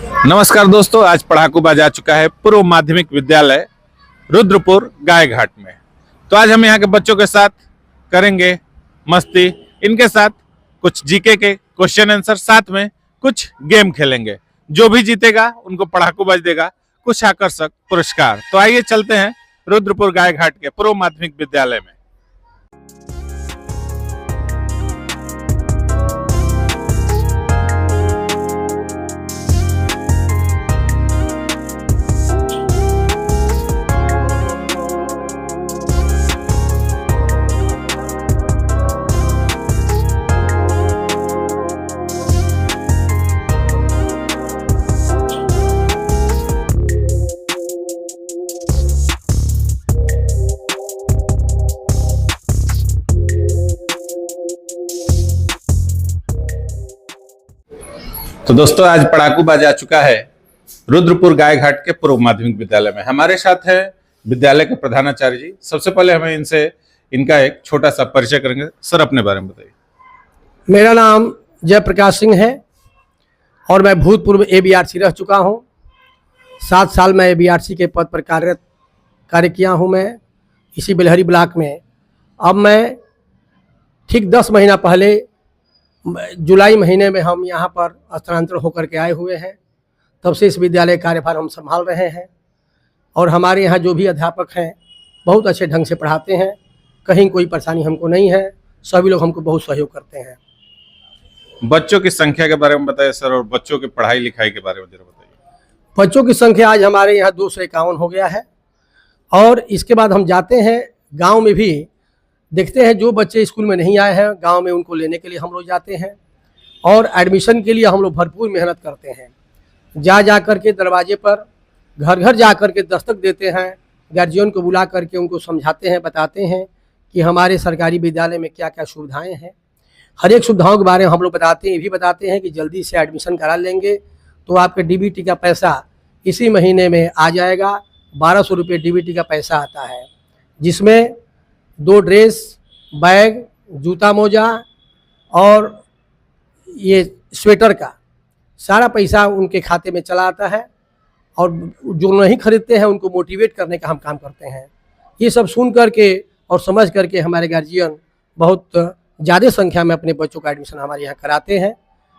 नमस्कार दोस्तों, आज पढ़ाकूबाज आ चुका है पूर्व माध्यमिक विद्यालय रुद्रपुर गायघाट में। तो आज हम यहाँ के बच्चों के साथ करेंगे मस्ती, इनके साथ कुछ जीके के क्वेश्चन आंसर, साथ में कुछ गेम खेलेंगे। जो भी जीतेगा उनको पढ़ाकूबाज देगा कुछ आकर्षक पुरस्कार। तो आइए चलते हैं रुद्रपुर गायघाट के पूर्व माध्यमिक विद्यालय में। तो दोस्तों, आज पढ़ाकूबाज आ चुका है रुद्रपुर गायघाट के पूर्व माध्यमिक विद्यालय में। हमारे साथ है विद्यालय के प्रधानाचार्य जी। सबसे पहले हमें इनका एक छोटा सा परिचय करेंगे। सर, अपने बारे में बताइए। मेरा नाम जयप्रकाश सिंह है और मैं भूतपूर्व ABRC रह चुका हूं। 7 साल मैं ABRC के पद पर कार्य किया हूं मैं इसी बिलहरी ब्लॉक में। अब मैं ठीक 10 महीना पहले जुलाई महीने में हम यहाँ पर स्थानांतरण होकर के आए हुए हैं। तब से इस विद्यालय कार्यभार हम संभाल रहे हैं और हमारे यहाँ जो भी अध्यापक हैं बहुत अच्छे ढंग से पढ़ाते हैं। कहीं कोई परेशानी हमको नहीं है, सभी लोग हमको बहुत सहयोग करते हैं। बच्चों की संख्या के बारे में बताइए सर, और बच्चों की पढ़ाई लिखाई के बारे में जरा बताइए। बच्चों की संख्या आज हमारे यहाँ 251 हो गया है और इसके बाद हम जाते हैं गाँव में भी देखते हैं जो बच्चे स्कूल में नहीं आए हैं गांव में उनको लेने के लिए हम लोग जाते हैं और एडमिशन के लिए हम लोग भरपूर मेहनत करते हैं। जा कर के दरवाजे पर घर घर जा कर के दस्तक देते हैं, गार्जियन को बुला करके उनको समझाते हैं, बताते हैं कि हमारे सरकारी विद्यालय में क्या क्या सुविधाएं हैं। हर एक सुविधाओं के बारे में हम लोग बताते हैं। ये भी बताते हैं कि जल्दी से एडमिशन करा लेंगे तो आपके DBT का पैसा इसी महीने में आ जाएगा। 1200 रुपये DBT का पैसा आता है, जिसमें 2 ड्रेस, बैग, जूता मोजा और ये स्वेटर का सारा पैसा उनके खाते में चला आता है और जो नहीं खरीदते हैं उनको मोटिवेट करने का हम काम करते हैं। ये सब सुन करके और समझ करके हमारे गार्जियन बहुत ज़्यादा संख्या में अपने बच्चों का एडमिशन हमारे यहाँ कराते हैं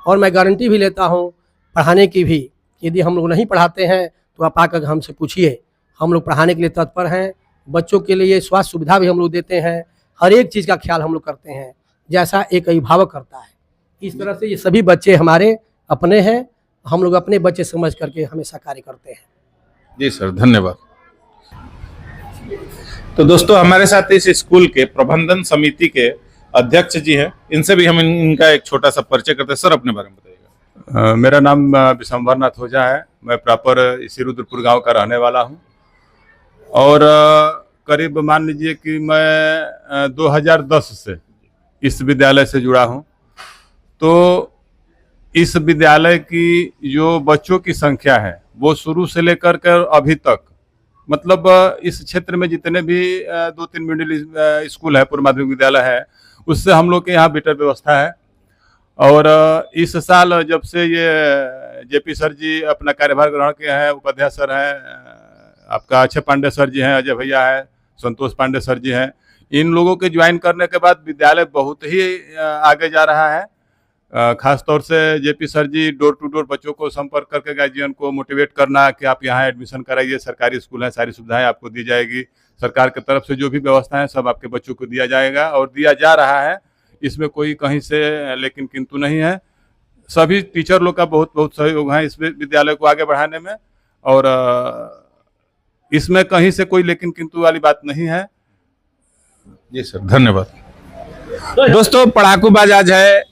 और मैं गारंटी भी लेता हूँ पढ़ाने की भी। यदि हम लोग नहीं पढ़ाते हैं तो आप आकर हमसे पूछिए, हम लोग पढ़ाने के लिए तत्पर हैं। बच्चों के लिए स्वास्थ्य सुविधा भी हम लोग देते हैं, हर एक चीज़ का ख्याल हम लोग करते हैं जैसा एक अभिभावक करता है। इस तरह से ये सभी बच्चे हमारे अपने हैं, हम लोग अपने बच्चे समझ करके हमेशा कार्य करते हैं। जी सर, धन्यवाद। तो दोस्तों, हमारे साथ इस स्कूल के प्रबंधन समिति के अध्यक्ष जी हैं, इनसे भी हम इनका एक छोटा सा परिचय करते हैं। सर, अपने बारे में बताइएगा। मेरा नाम विशंभरनाथ ओझा है। मैं प्रॉपर इसी रुद्रपुर गाँव का रहने वाला हूँ और करीब मान लीजिए कि मैं 2010 से इस विद्यालय से जुड़ा हूं। तो इस विद्यालय की जो बच्चों की संख्या है वो शुरू से लेकर कर अभी तक, मतलब इस क्षेत्र में जितने भी 2-3 मिडिल स्कूल है, पूर्व माध्यमिक विद्यालय है, उससे हम लोग के यहाँ बेटर व्यवस्था है। और इस साल जब से ये JP सर जी अपना कार्यभार ग्रहण किए हैं, उपाध्याय सर हैं, आपका अच्छे पांडे सर जी हैं, अजय भैया है, संतोष पांडे सर जी हैं, इन लोगों के ज्वाइन करने के बाद विद्यालय बहुत ही आगे जा रहा है। खास तौर से JP sir ji door to door बच्चों को संपर्क करके गार्जियन को मोटिवेट करना कि आप यहाँ एडमिशन कराइए, सरकारी स्कूल है, सारी सुविधाएं आपको दी जाएगी, सरकार की तरफ से जो भी व्यवस्था है सब आपके बच्चों को दिया जाएगा और दिया जा रहा है। इसमें कोई कहीं से लेकिन किंतु नहीं है। सभी टीचर लोग का बहुत बहुत सहयोग है इस विद्यालय को आगे बढ़ाने में और इसमें कहीं से कोई लेकिन किंतु वाली बात नहीं है। जी सर, धन्यवाद। दोस्तों, पढ़ाकूबाज आज है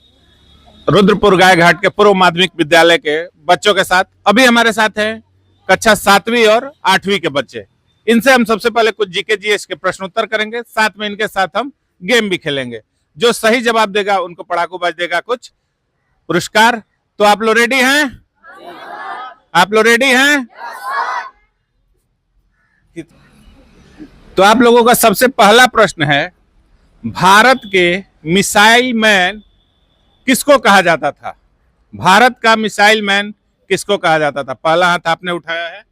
रुद्रपुर गायघाट के पूर्व माध्यमिक विद्यालय के बच्चों के साथ। अभी हमारे साथ हैं कक्षा 7वीं और 8वीं के बच्चे। इनसे हम सबसे पहले कुछ GK GS के प्रश्नोत्तर करेंगे, साथ में इनके साथ हम गेम भी खेलेंगे। जो सही जवाब देगा उनको पढ़ाकूबाज देगा कुछ पुरस्कार। तो आप लोग रेडी हैं? आप लोग रेडी हैं? तो आप लोगों का सबसे पहला प्रश्न है, भारत के मिसाइल मैन किसको कहा जाता था? भारत का मिसाइल मैन किसको कहा जाता था? पहला हाथ आपने उठाया है,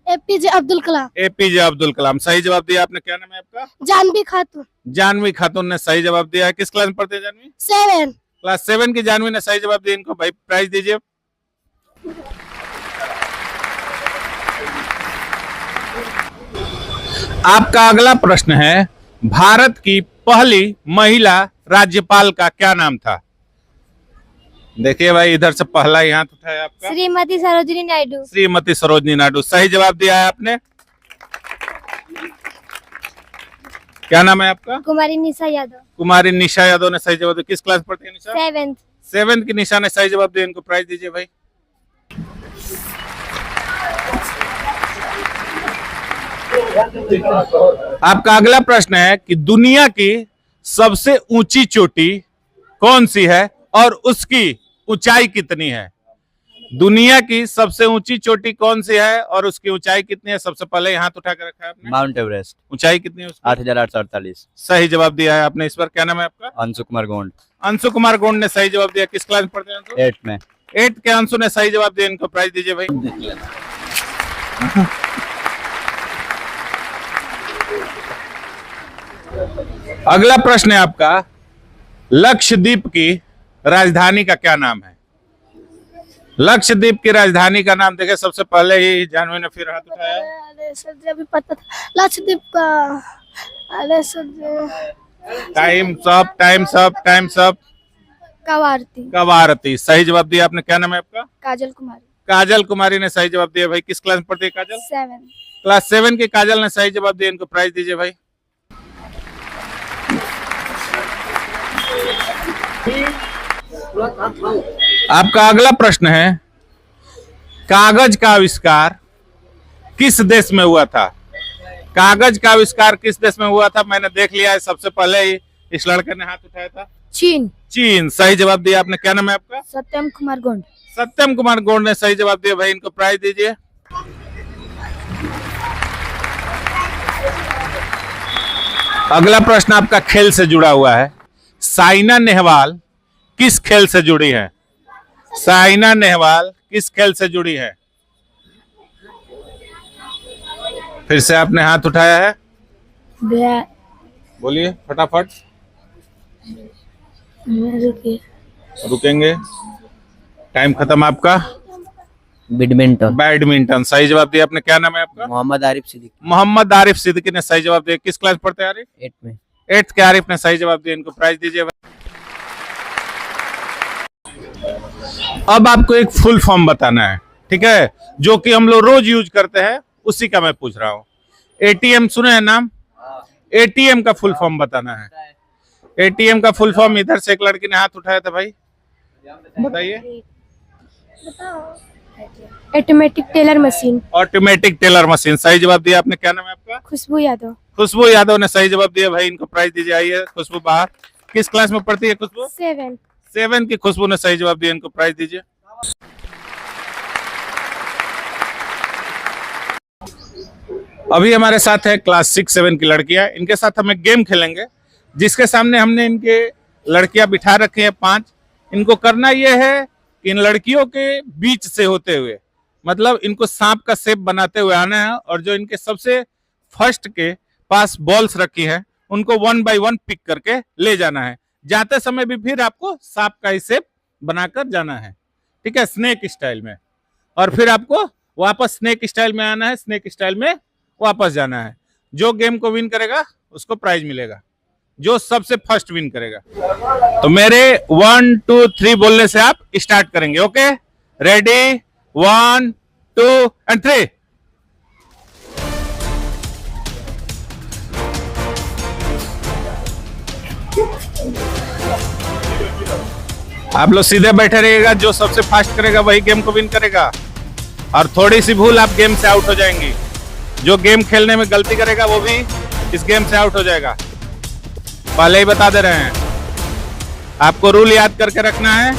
एपीजे अब्दुल कलाम। एपीजे अब्दुल कलाम। सही जवाब दिया आपने। क्या नाम है आपका? जानवी खातून। जानवी खातून ने सही जवाब दिया है। किस क्लास में पढ़ते हैं जानवी? 7। क्लास 7 की जानवी ने सही जवाब दिया। इनको भाई प्राइज दीजिए। आपका अगला प्रश्न है, भारत की पहली महिला राज्यपाल का क्या नाम था? देखिए भाई, इधर से पहला ही हाथ उठाया आपका। श्रीमती सरोजिनी नायडू। श्रीमती सरोजिनी नायडू। सही जवाब दिया है आपने। क्या नाम है आपका? कुमारी निशा यादव। कुमारी निशा यादव ने सही जवाब दिया। किस क्लास पढ़ती है निशा? 7th। 7 की निशा ने सही जवाब दिया। इनको प्राइज दीजिए भाई। आपका अगला प्रश्न है कि दुनिया की सबसे ऊंची चोटी कौन सी है और उसकी ऊंचाई कितनी है? दुनिया की सबसे ऊंची चोटी कौन सी है और उसकी ऊंचाई कितनी है? सबसे पहले हाथ उठा कर रखा है आपने। Mount Everest. ऊंचाई कितनी है उसकी? 8,848। सही जवाब दिया है आपने। इस पर क्या नाम है आपका? अंशु कुमार गोंड। अंशु कुमार गोंड ने सही जवाब दिया। किस क्लास में पढ़ते हैं अंशु? 8th में। 8 के अंशु ने सही जवाब दिया। इनको प्राइज दीजिए भाई। अगला प्रश्न है आपका, लक्षद्वीप की राजधानी का क्या नाम है? लक्षद्वीप की राजधानी का नाम देखे। सबसे पहले ही जानवी ने फिर हाथ उठाया। अरे सर जी, अभी पता था लक्षद्वीप का। अरे sir ji. Time's up. Kavaratti. Kavaratti. सही जवाब दिया आपने। क्या नाम है आपका? काजल कुमारी। काजल कुमारी ने सही जवाब दिया भाई। किस क्लास में पढ़ती है काजल? 7। क्लास 7 की काजल ने सही जवाब दिया। इनको प्राइज दीजिए भाई। आपका अगला प्रश्न है, कागज का आविष्कार किस देश में हुआ था? कागज का आविष्कार किस देश में हुआ था? मैंने देख लिया है। सबसे पहले ही इस लड़के ने हाथ उठाया था। चीन। चीन। सही जवाब दिया आपने। क्या नाम है आपका? सत्यम कुमार गोंड। सत्यम कुमार गोंड ने सही जवाब दिया भाई। इनको प्राइज दीजिए। अगला प्रश्न आपका खेल से जुड़ा हुआ है। साइना नेहवाल किस खेल से जुड़ी है? साइना नेहवाल किस खेल से जुड़ी है? फिर से आपने हाथ उठाया है। बोलिए फटाफट। रुकेंगे, टाइम खत्म आपका। बैडमिंटन। बैडमिंटन। सही जवाब दिया आपने। क्या नाम है आपका? मोहम्मद आरिफ सिद्दीकी। मोहम्मद आरिफ सिद्दीकी ने सही जवाब दिया। किस क्लास पढ़ते हैं आरिफ? 8th में। 8th के आरिफ ने सही जवाब दिया। इनको प्राइज दीजिए। अब आपको एक फुल फॉर्म बताना है, ठीक है, जो कि हम लोग रोज यूज करते हैं, उसी का मैं पूछ रहा हूँ। एटीएम सुने हैं नाम? एटीएम का फुल फॉर्म बताना है। एटीएम का फुल फॉर्म इधर से एक लड़की ने हाथ उठाया था भाई, बताइए। Automatic teller machine. Automatic teller machine. सही जवाब दिया आपने। क्या नाम है आपका? खुशबू यादव। खुशबू यादव ने सही जवाब दिया भाई। इनको प्राइज दीजिए। आइए खुशबू बाहर। किस क्लास में पढ़ती है खुशबू? 7। 7 की खुशबू ने सही जवाब दिया। इनको प्राइज दीजिए। अभी हमारे साथ है क्लास 6-7 की लड़कियां। इनके साथ हम एक गेम खेलेंगे, जिसके सामने हमने इनके लड़कियां बिठा रखी हैं 5। इनको करना यह है कि इन लड़कियों के बीच से होते हुए, मतलब इनको सांप का शेप बनाते हुए आना है, और जो इनके सबसे फर्स्ट के पास बॉल्स रखी है उनको 1 by 1 पिक करके ले जाना है। जाते समय भी फिर आपको सांप का ही शेप बनाकर जाना है, ठीक है, स्नेक स्टाइल में। और फिर आपको वापस स्नेक स्टाइल में आना है, स्नेक स्टाइल में वापस जाना है। जो गेम को विन करेगा उसको प्राइज मिलेगा, जो सबसे फर्स्ट विन करेगा। तो मेरे 1 2 3 बोलने से आप स्टार्ट करेंगे। Okay, ready? 1 2 and 3। आप लोग सीधे बैठे रहिएगा। जो सबसे फास्ट करेगा वही गेम को विन करेगा, और थोड़ी सी भूल आप गेम से आउट हो जाएंगी। जो गेम खेलने में गलती करेगा वो भी इस गेम से आउट हो जाएगा। पहले ही बता दे रहे हैं, आपको रूल याद करके रखना है।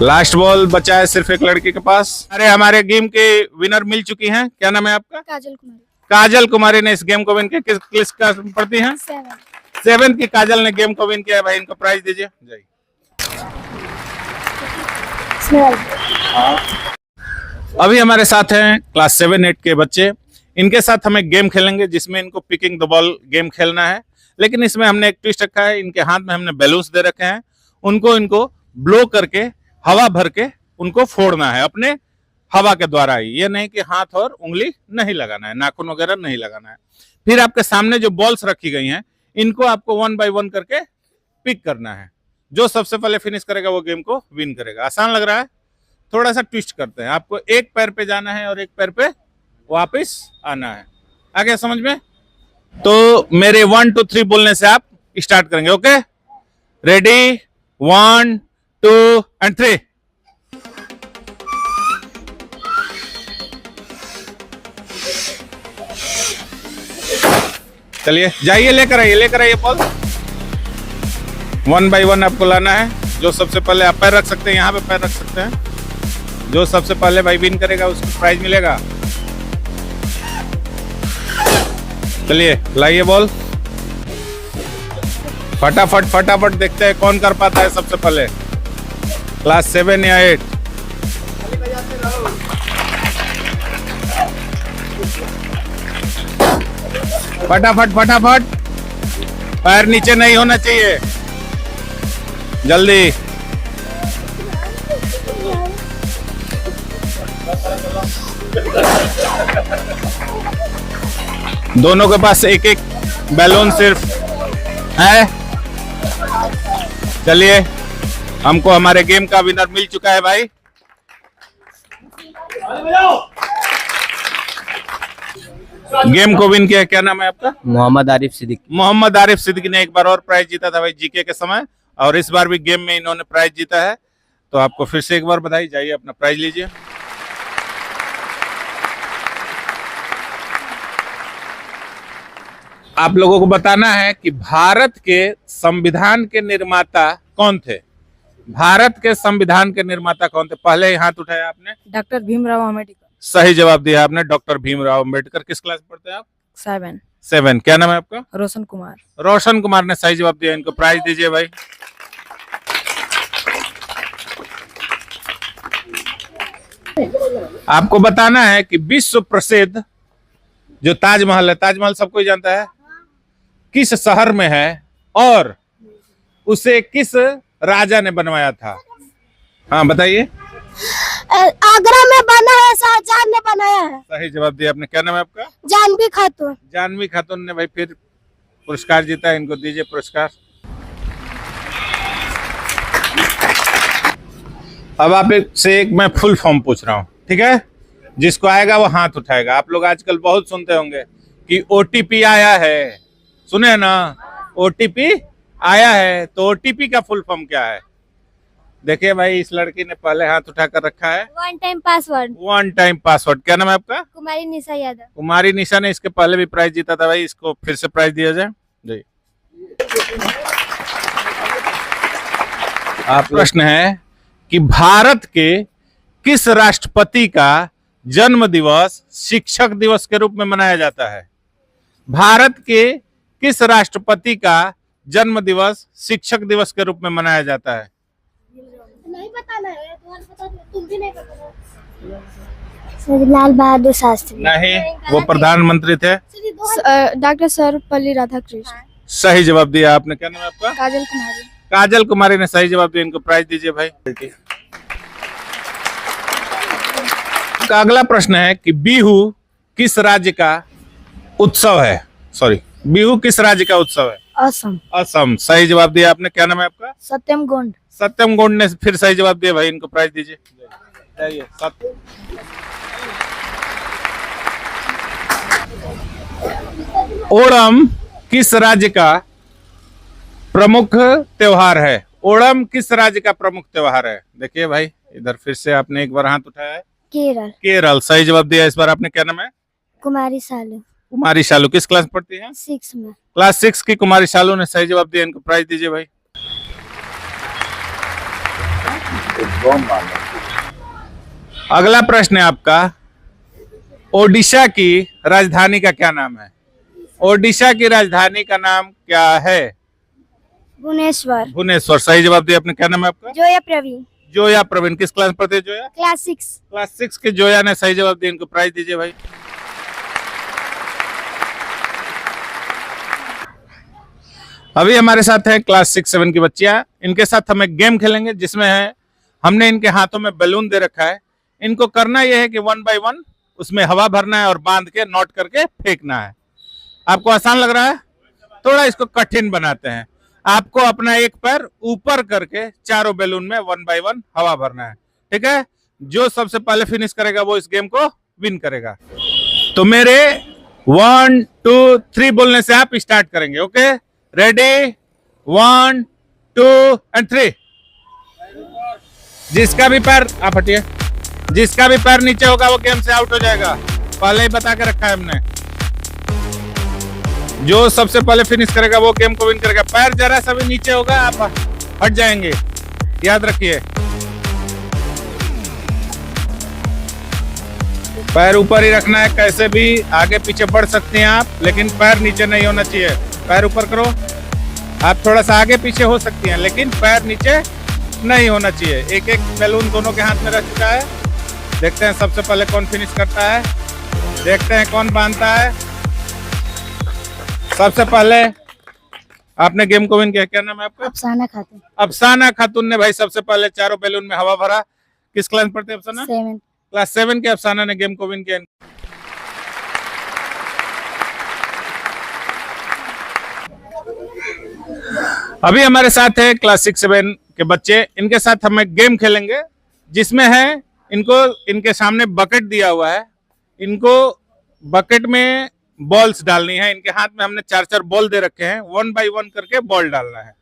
लास्ट बॉल बचा है सिर्फ एक लड़की के पास। अरे हमारे गेम के विनर मिल चुकी हैं। क्या नाम है आपका? काजल कुमारी। काजल कुमारी ने इस गेम को विन किया। किस क्लास में पढ़ती हैं? 7 की काजल ने गेम को विन किया है भाई, इनको प्राइज दीजिए। जाइए। अभी हमारे साथ हैं क्लास 7-8 के बच्चे। इनके साथ हम एक गेम खेलेंगे जिसमें इनको पिकिंग द बॉल गेम खेलना है, लेकिन इसमें हमने एक ट्विस्ट रखा है। इनके हाथ में हमने बैलून्स दे रखे हैं, इनको ब्लो करके हवा भर के उनको फोड़ना है अपने हवा के द्वारा ही। ये नहीं कि हाथ और उंगली नहीं लगाना है, नाखून वगैरह नहीं लगाना है। फिर आपके सामने जो बॉल्स रखी गई हैं इनको आपको 1 बाय 1 करके पिक करना है। जो सबसे पहले फिनिश करेगा वो गेम को विन करेगा। आसान लग रहा है? थोड़ा सा ट्विस्ट करते हैं। आपको एक पैर पे जाना है और एक पैर पे वापस आना है। आ गया समझ में? तो मेरे 1 2 3 बोलने से आप स्टार्ट करेंगे। Okay, ready? 1 2 एंड 3। चलिए जाइए, लेकर आइए बॉल। 1 बाय 1 आपको लाना है। जो सबसे पहले आप पैर रख सकते हैं, यहाँ पे पैर रख सकते हैं। जो सबसे पहले भाई विन करेगा उसको प्राइज मिलेगा। चलिए लाइए बॉल, फटाफट देखते हैं कौन कर पाता है सबसे पहले। क्लास 7 या 8। फटाफट, पैर नीचे नहीं होना चाहिए, जल्दी। दोनों के पास एक एक बैलून सिर्फ है। चलिए, हमको हमारे गेम का विनर मिल चुका है भाई। गेम को विन किया, क्या नाम है आपका? मोहम्मद आरिफ सिद्दीकी। मोहम्मद आरिफ सिद्दीकी ने एक बार और प्राइज जीता था भाई जीके के समय, और इस बार भी गेम में इन्होंने प्राइज जीता है। तो आपको फिर से एक बार बधाई। जाइए अपना प्राइज लीजिए। आप लोगों को बताना है कि भारत के संविधान के निर्माता कौन थे। भारत के संविधान के निर्माता कौन थे? पहले ही हाथ उठाया आपने। डॉक्टर भीमराव अम्बेडकर। सही जवाब दिया आपने, डॉक्टर भीमराव अम्बेडकर। किस क्लास में पढ़ते हैं आप? 7। क्या नाम है आपका? रोशन कुमार। रोशन कुमार ने सही जवाब दिया। इनको प्राइज दीजिए भाई। आपको बताना है कि विश्व प्रसिद्ध जो ताजमहल है, ताजमहल सबको ही जानता है, किस शहर में है और उसे किस राजा ने बनवाया था? हाँ बताइए। आगरा में बना है, शाहजहां ने बनाया है। सही जवाब दिया आपने। क्या नाम है आपका? जानवी खातून। जानवी खातून ने भाई फिर पुरस्कार जीता। इनको दीजिए पुरस्कार। अब आप से एक मैं फुल फॉर्म पूछ रहा हूँ, ठीक है? जिसको आएगा वो हाथ उठाएगा। आप लोग आजकल बहुत सुनते होंगे कि ओटीपी आया है, सुने ना? ओटीपी आया है, तो ओटीपी का फुल फॉर्म क्या है? देखिए भाई, इस लड़की ने पहले हाथ उठाकर रखा है। 1 टाइम पासवर्ड। 1 time password. क्या नाम है आपका? कुमारी निशा यादव। कुमारी निशा ने इसके पहले भी प्राइज जीता था भाई। इसको फिर से प्राइज दिया जाए। जी। आप प्रश्न है कि भारत के किस राष्ट्रपति का जन्म दिवस शिक्षक दिवस के रूप में मनाया जाता है? भारत के किस राष्ट्रपति का जन्म दिवस शिक्षक दिवस के रूप में मनाया जाता है? नहीं बताना है, तुम भी नहीं बताना। लाल बहादुर शास्त्री। नहीं, वो प्रधानमंत्री थे। डॉक्टर सर्वपल्ली राधाकृष्ण। सही जवाब दिया आपने। क्या नाम है आपका? काजल कुमारी। काजल कुमारी ने सही जवाब दिया। इनको प्राइज दीजिए भाई। अगला प्रश्न है कि बिहू किस राज्य का उत्सव है? बिहू किस राज्य का उत्सव है? असम। असम। सही जवाब दिया आपने। क्या नाम है आपका? सत्यम गोंड। सत्यम गोंड ने फिर सही जवाब दिया भाई। इनको प्राइज दीजिए। जाइए। ओणम किस राज्य का प्रमुख त्योहार है? ओणम किस राज्य का प्रमुख त्योहार है? देखिए भाई, इधर फिर से आपने एक बार हाथ उठाया है। केरल। केरल। सही जवाब दिया इस बार आपने। क्या नाम है? कुमारी सालू। कुमारी शालू। किस क्लास में पढ़ती हैं? 6 में। क्लास 6 की कुमारी शालू ने सही जवाब दिया। इनको प्राइज दीजिए भाई। अगला प्रश्न है आपका, ओडिशा की राजधानी का क्या नाम है? ओडिशा की राजधानी का नाम क्या है? भुवनेश्वर। भुवनेश्वर। सही जवाब दिया आपने। क्या नाम है आपका? जोया प्रवीण। जोया प्रवीण। किस क्लास में पढ़ते हैं जोया? क्लास 6। क्लास 6 के जोया ने सही जवाब दिया। इनको प्राइज दीजिए भाई। अभी हमारे साथ है क्लास 6-7 की बच्चियां। इनके साथ हम एक गेम खेलेंगे जिसमें है हमने इनके हाथों में बैलून दे रखा है। इनको करना यह है कि 1 बाय 1 उसमें हवा भरना है और बांध के नोट करके फेंकना है। आपको आसान लग रहा है? थोड़ा इसको कठिन बनाते हैं। आपको अपना एक पैर ऊपर करके चारों बैलून में 1 बाय 1 हवा भरना है। ठीक है? जो सबसे पहले फिनिश करेगा वो इस गेम को विन करेगा। तो मेरे 1 2 3 बोलने से आप स्टार्ट करेंगे। Okay, ready? 1 2 एंड 3। जिसका भी पैर, आप हटिए, जिसका भी पैर नीचे होगा वो गेम से आउट हो जाएगा। पहले ही बता के रखा है हमने। जो सबसे पहले फिनिश करेगा वो गेम को विन करेगा। पैर जरा सा भी नीचे होगा आप हट जाएंगे, याद रखिए। पैर ऊपर ही रखना है। कैसे भी आगे पीछे बढ़ सकते हैं आप, लेकिन पैर नीचे नहीं होना चाहिए। पैर ऊपर करो। आप थोड़ा सा आगे पीछे हो सकती हैं, लेकिन पैर नीचे नहीं होना चाहिए। एक एक बैलून दोनों के हाथ में रह चुका है। देखते हैं सबसे पहले कौन फिनिश करता है। देखते हैं कौन बांधता है। सबसे पहले आपने गेम को विन किया। क्या नाम है आपका? अफसाना खातून। अफसाना खातून ने भाई सबसे पहले चारों बैलून में हवा भरा। किस क्लास में पढ़ते हैं अफसाना? 7। क्लास 7 के अफसाना ने गेम को विन किया। अभी हमारे साथ है क्लास 6-7 के बच्चे। इनके साथ हम एक गेम खेलेंगे जिसमें है इनको इनके सामने बकेट दिया हुआ है। इनको बकेट में बॉल्स डालनी है। इनके हाथ में हमने 4-4 बॉल दे रखे हैं। 1 बाय 1 करके बॉल डालना है।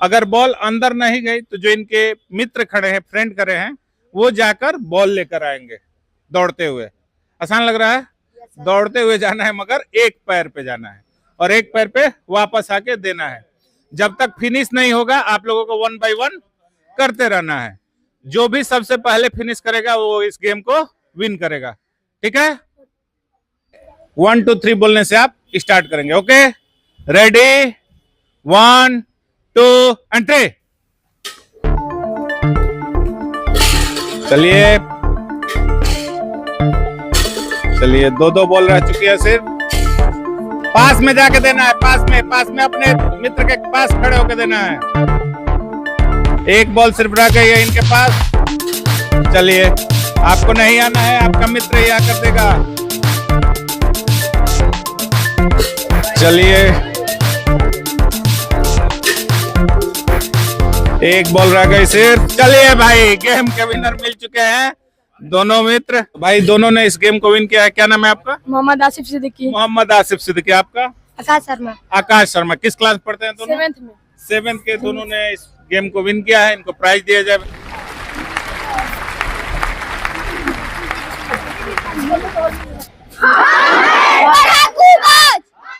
अगर बॉल अंदर नहीं गई तो जो इनके मित्र खड़े हैं, फ्रेंड खड़े हैं, वो जाकर बॉल लेकर आएंगे दौड़ते हुए। आसान लग रहा है? दौड़ते हुए जाना है, मगर एक पैर पे जाना है और एक पैर पे वापस आके देना है। जब तक फिनिश नहीं होगा आप लोगों को 1 बाय 1 करते रहना है। जो भी सबसे पहले फिनिश करेगा वो इस गेम को विन करेगा। ठीक है? 1 2 3 बोलने से आप स्टार्ट करेंगे। Okay, ready? 1 2 एंड 3। चलिए चलिए, 2-2 बॉल रह चुकी है। सिर्फ पास में जाके देना है। पास में अपने मित्र के पास खड़े होकर देना है। एक बॉल सिर्फ रह गई है इनके पास। चलिए, आपको नहीं आना है, आपका मित्र ही आकर देगा। चलिए, एक बॉल रह गई सिर्फ। चलिए भाई, गेम के विनर मिल चुके हैं दोनों मित्र। भाई दोनों ने इस गेम को विन किया है। क्या नाम है आपका? मोहम्मद आसिफ सिद्दीकी। मोहम्मद आसिफ सिद्दीकी। आपका? आकाश शर्मा। आकाश शर्मा। किस क्लास पढ़ते हैं दोनों? 7th में। 7th के। दोनों ने इस गेम को विन किया है। इनको प्राइज दिया जाए।